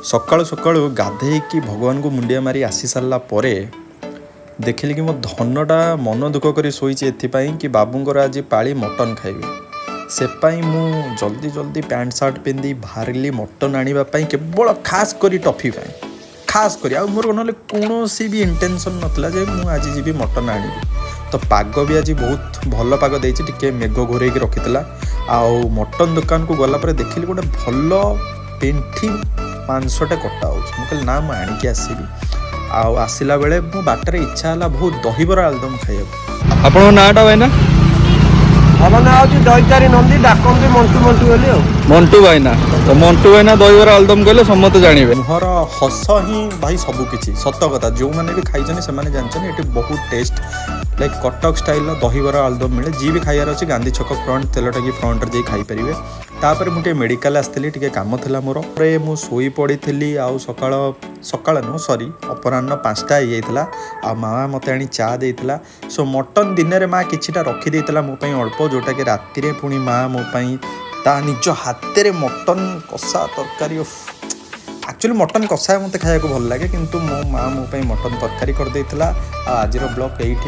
सकाळु सकाळु गाधेइकी भगवान को मुंडिया मारी आसी सारा पर देखिली कि मो धनटा मन दुख कर शोचे एपाई कि बाबूंर आज पाली मटन खाइबे सेपाई मु जल्दी जल्दी पैंट सार्ट पिंधि बाहरी मटन आने केवल खास करी टफी पाई खास करी आ मोर ना कौन भी इंटेंशन नाला जे मु आज जी मटन आनी तो पाग भी आज बहुत भल पाग देके मेघ घोर रखी आउ मटन दुकान को गलापर देखिली गोटे भल पेंठी मांसटे कटा हो ना मुझे आणिकी आसबि आसला बेले मो बाटर इच्छा है बहुत दहीबरा आलुदम खाइबा। आपन नाटा भाईना हम ना हूँ दईचारी नंदी डाकती मंटू मंटू बोली मंटू भाईना तो मंटू भाईना दहीबरा आलुदम कहले समस्त जानिबे मुहर हस ही भाई सबकि सत कथा जो मैंने भी खाई से जानते ये बहुत taste like Cuttack style dahibara aludam मिले जी भी खाइबार अच्छे गांधी छक फ्रंट तेलटाकी फ्रंट जाई खाईपारे। तापर मुझे मेडिकल आसती टे काम था मोर मु शोई पड़ी थी आउ सकाळ सकाळ नुह सॉरी अपराह्न 5टा हो आ माँ मत आनी चा देला सो मटन दिन में माँ किछिटा रखीदेला मोपाई अल्प जोटा कि राति में पुणी माँ मोपाई ता निज हाथ में मटन कषा तरकारी एक्चुअली मटन कषा मत खाया भल लगे किंतु मो माँ मोपाई मटन तरकारी कर देला। आज ब्लॉग 8